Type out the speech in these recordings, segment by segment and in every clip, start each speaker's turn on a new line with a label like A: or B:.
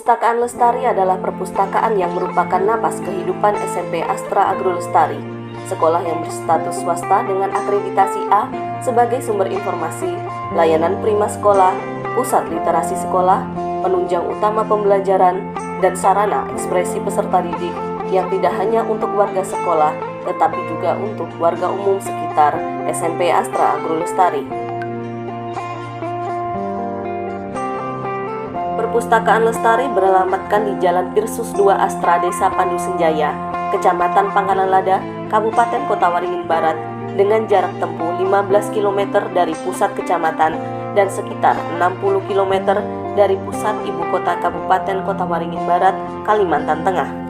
A: Perpustakaan Lestari adalah perpustakaan yang merupakan napas kehidupan SMP Astra Agro Lestari, sekolah yang berstatus swasta dengan akreditasi A sebagai sumber informasi, layanan prima sekolah, pusat literasi sekolah, penunjang utama pembelajaran, dan sarana ekspresi peserta didik yang tidak hanya untuk warga sekolah, tetapi juga untuk warga umum sekitar SMP Astra Agro Lestari. Perpustakaan Lestari beralamatkan di Jalan Pirsus 2 Astra, Desa Pandu Senjaya, Kecamatan Pangkalan Lada, Kabupaten Kota Waringin Barat, dengan jarak tempuh 15 km dari pusat kecamatan dan sekitar 60 km dari pusat ibu kota Kabupaten Kota Waringin Barat, Kalimantan Tengah.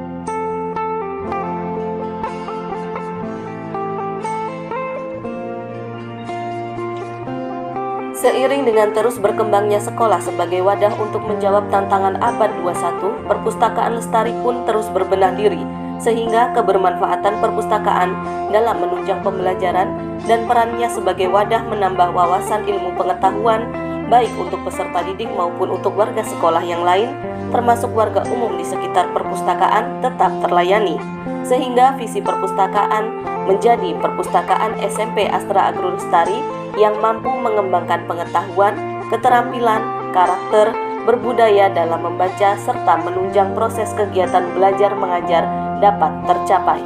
A: Seiring dengan terus berkembangnya sekolah sebagai wadah untuk menjawab tantangan abad 21, Perpustakaan Lestari pun terus berbenah diri, sehingga kebermanfaatan perpustakaan dalam menunjang pembelajaran dan perannya sebagai wadah menambah wawasan ilmu pengetahuan, baik untuk peserta didik maupun untuk warga sekolah yang lain, termasuk warga umum di sekitar perpustakaan, tetap terlayani. Sehingga visi perpustakaan menjadi perpustakaan SMP Astra Agro Lestari yang mampu mengembangkan pengetahuan, keterampilan, karakter, berbudaya dalam membaca serta menunjang proses kegiatan belajar mengajar dapat tercapai.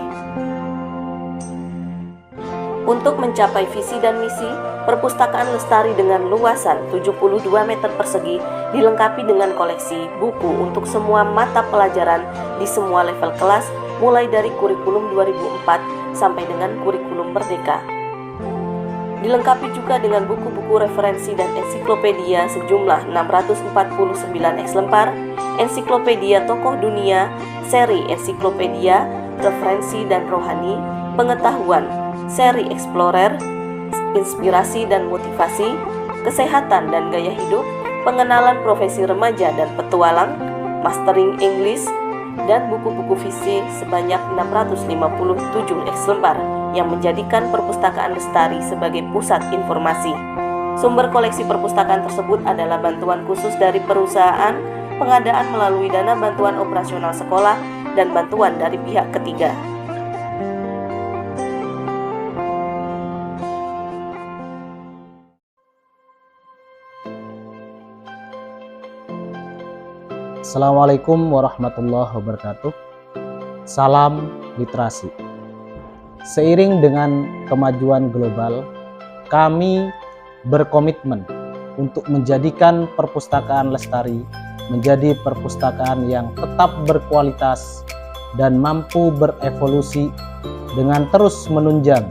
A: Untuk mencapai visi dan misi, Perpustakaan Lestari dengan luasan 72 meter persegi dilengkapi dengan koleksi buku untuk semua mata pelajaran di semua level kelas, mulai dari kurikulum 2004 sampai dengan kurikulum Merdeka. Dilengkapi juga dengan buku-buku referensi dan ensiklopedia sejumlah 649 eks lembar, ensiklopedia tokoh dunia, seri ensiklopedia, referensi dan rohani, pengetahuan, seri explorer, inspirasi dan motivasi, kesehatan dan gaya hidup, pengenalan profesi remaja dan petualang, mastering English, dan buku-buku visi sebanyak 657 eks lembar yang menjadikan Perpustakaan Lestari sebagai pusat informasi. Sumber koleksi perpustakaan tersebut adalah bantuan khusus dari perusahaan, pengadaan melalui dana bantuan operasional sekolah, dan bantuan dari pihak ketiga.
B: Assalamualaikum warahmatullahi wabarakatuh. Salam literasi. Seiring dengan kemajuan global, kami berkomitmen untuk menjadikan Perpustakaan Lestari menjadi perpustakaan yang tetap berkualitas dan mampu berevolusi dengan terus menunjang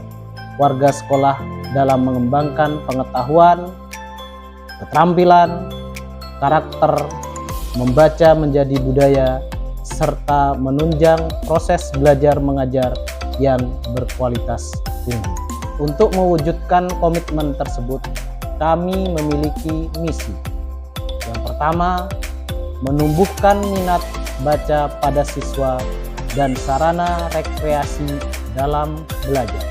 B: warga sekolah dalam mengembangkan pengetahuan, keterampilan, karakter, membaca menjadi budaya, serta menunjang proses belajar mengajar yang berkualitas tinggi. Untuk mewujudkan komitmen tersebut, kami memiliki misi. Yang pertama, menumbuhkan minat baca pada siswa dan sarana rekreasi dalam belajar.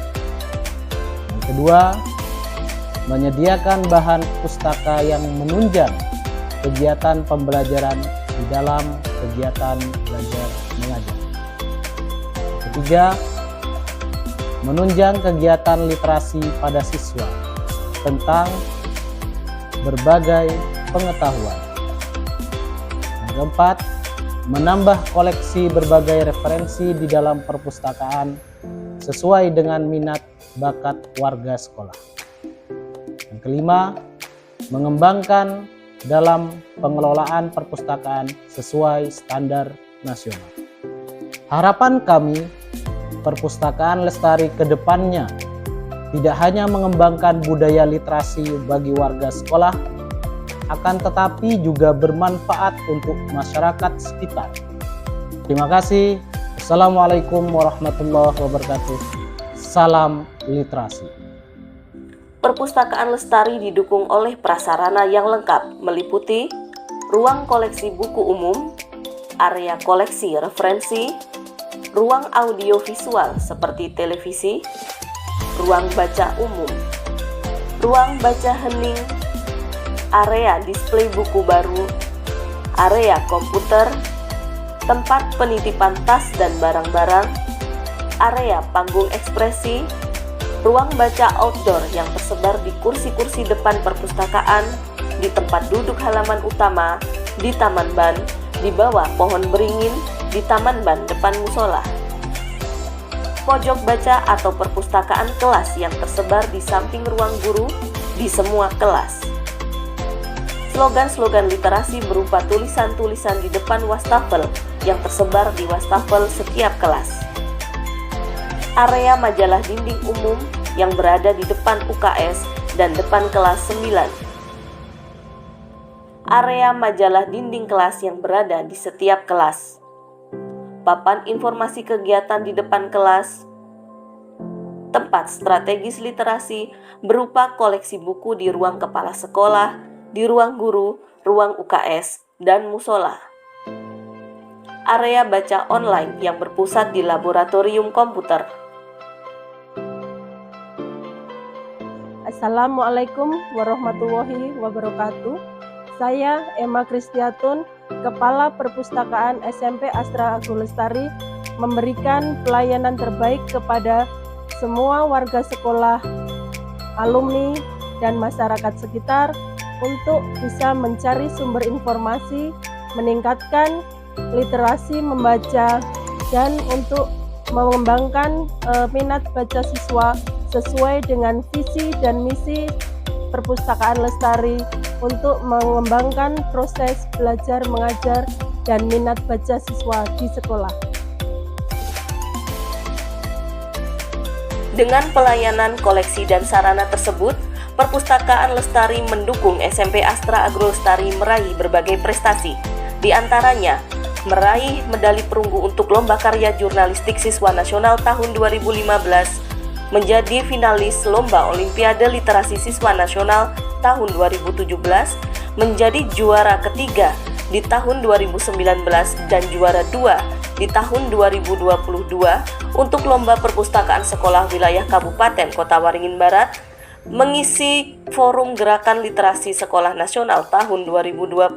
B: Yang kedua, menyediakan bahan pustaka yang menunjang kegiatan pembelajaran di dalam kegiatan belajar mengajar. Ketiga, menunjang kegiatan literasi pada siswa tentang berbagai pengetahuan. Yang keempat, menambah koleksi berbagai referensi di dalam perpustakaan sesuai dengan minat bakat warga sekolah. Yang kelima, mengembangkan dalam pengelolaan perpustakaan sesuai standar nasional. Harapan kami, Perpustakaan Lestari ke depannya tidak hanya mengembangkan budaya literasi bagi warga sekolah, akan tetapi juga bermanfaat untuk masyarakat sekitar. Terima kasih. Assalamualaikum warahmatullahi wabarakatuh. Salam literasi.
A: Perpustakaan Lestari didukung oleh prasarana yang lengkap, meliputi ruang koleksi buku umum, area koleksi referensi, ruang audio visual seperti televisi, ruang baca umum, ruang baca hening, area display buku baru, area komputer, tempat penitipan tas dan barang-barang, area panggung ekspresi, ruang baca outdoor yang tersebar di kursi-kursi depan perpustakaan, di tempat duduk halaman utama, di taman ban, di bawah pohon beringin, di taman ban depan musola. Pojok baca atau perpustakaan kelas yang tersebar di samping ruang guru di semua kelas. Slogan-slogan literasi berupa tulisan-tulisan di depan wastafel yang tersebar di wastafel setiap kelas. Area majalah dinding umum yang berada di depan UKS dan depan kelas 9. Area majalah dinding kelas yang berada di setiap kelas. Papan informasi kegiatan di depan kelas. Tempat strategis literasi berupa koleksi buku di ruang kepala sekolah, di ruang guru, ruang UKS, dan musola. Area baca online yang berpusat di laboratorium komputer.
C: Assalamualaikum warahmatullahi wabarakatuh. Saya Emma Kristiatun, Kepala Perpustakaan SMP Astra Agrolestari, memberikan pelayanan terbaik kepada semua warga sekolah, alumni, dan masyarakat sekitar untuk bisa mencari sumber informasi, meningkatkan literasi membaca, dan untuk mengembangkan minat baca siswa sesuai dengan visi dan misi Perpustakaan Lestari untuk mengembangkan proses belajar mengajar dan minat baca siswa di sekolah.
A: Dengan pelayanan koleksi dan sarana tersebut, Perpustakaan Lestari mendukung SMP Astra Agrolestari meraih berbagai prestasi, di antaranya meraih medali perunggu untuk Lomba Karya Jurnalistik Siswa Nasional tahun 2015, menjadi finalis Lomba Olimpiade Literasi Siswa Nasional tahun 2017, menjadi juara ketiga di tahun 2019 dan juara 2 di tahun 2022 untuk Lomba Perpustakaan Sekolah Wilayah Kabupaten Kota Waringin Barat, mengisi Forum Gerakan Literasi Sekolah Nasional tahun 2020,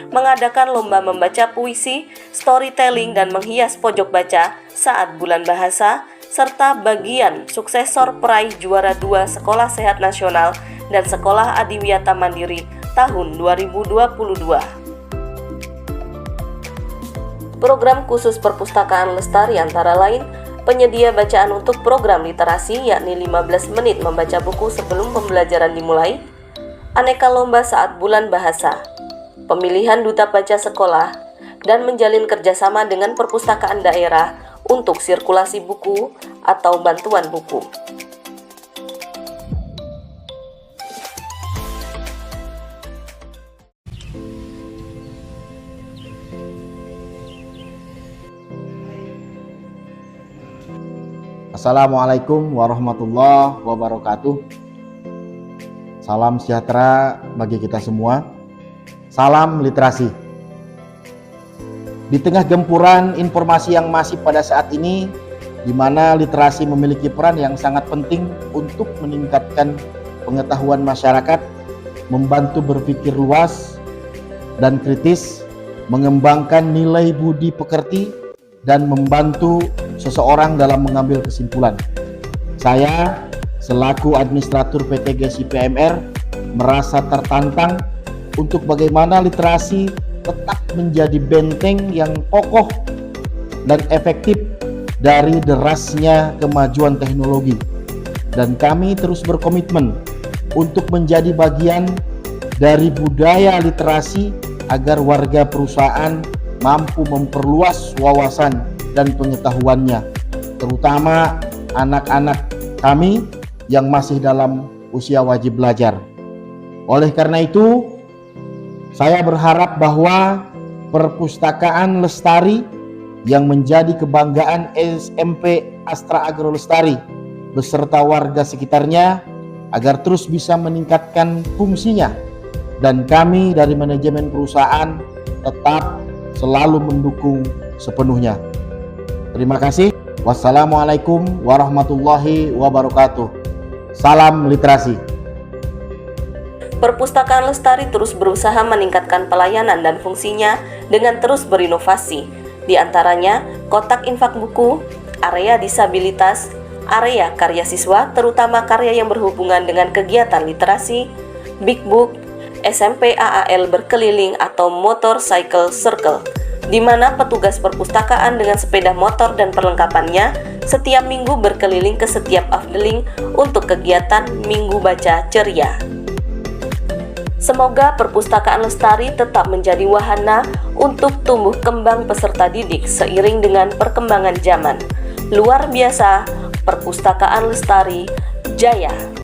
A: mengadakan lomba membaca puisi, storytelling, dan menghias pojok baca saat bulan bahasa, serta bagian suksesor peraih juara 2 Sekolah Sehat Nasional dan Sekolah Adiwiyata Mandiri tahun 2022. Program khusus Perpustakaan Lestari antara lain penyedia bacaan untuk program literasi yakni 15 menit membaca buku sebelum pembelajaran dimulai, aneka lomba saat bulan bahasa, pemilihan duta baca sekolah, dan menjalin kerjasama dengan perpustakaan daerah untuk sirkulasi buku atau bantuan buku.
D: Assalamualaikum warahmatullahi wabarakatuh. Salam sejahtera bagi kita semua. Salam literasi. Di tengah gempuran informasi yang masif pada saat ini, di mana literasi memiliki peran yang sangat penting untuk meningkatkan pengetahuan masyarakat, membantu berpikir luas dan kritis, mengembangkan nilai budi pekerti, dan membantu seseorang dalam mengambil kesimpulan. Saya selaku administrator PT GESI PMR merasa tertantang untuk bagaimana literasi tetap menjadi benteng yang kokoh dan efektif dari derasnya kemajuan teknologi, dan kami terus berkomitmen untuk menjadi bagian dari budaya literasi agar warga perusahaan mampu memperluas wawasan dan pengetahuannya, terutama anak-anak kami yang masih dalam usia wajib belajar. Oleh karena itu, saya berharap bahwa Perpustakaan Lestari yang menjadi kebanggaan SMP Astra Agrolestari beserta warga sekitarnya agar terus bisa meningkatkan fungsinya, dan kami dari manajemen perusahaan tetap selalu mendukung sepenuhnya. Terima kasih. Wassalamualaikum warahmatullahi wabarakatuh. Salam literasi.
A: Perpustakaan Lestari terus berusaha meningkatkan pelayanan dan fungsinya dengan terus berinovasi. Di antaranya, kotak infak buku, area disabilitas, area karya siswa, terutama karya yang berhubungan dengan kegiatan literasi, Big Book, SMP AAL berkeliling atau Motorcycle Circle, di mana petugas perpustakaan dengan sepeda motor dan perlengkapannya setiap minggu berkeliling ke setiap afdeling untuk kegiatan Minggu Baca Ceria. Semoga perpustakaan Lestari tetap menjadi wahana untuk tumbuh kembang peserta didik seiring dengan perkembangan zaman. Luar biasa, Perpustakaan Lestari Jaya.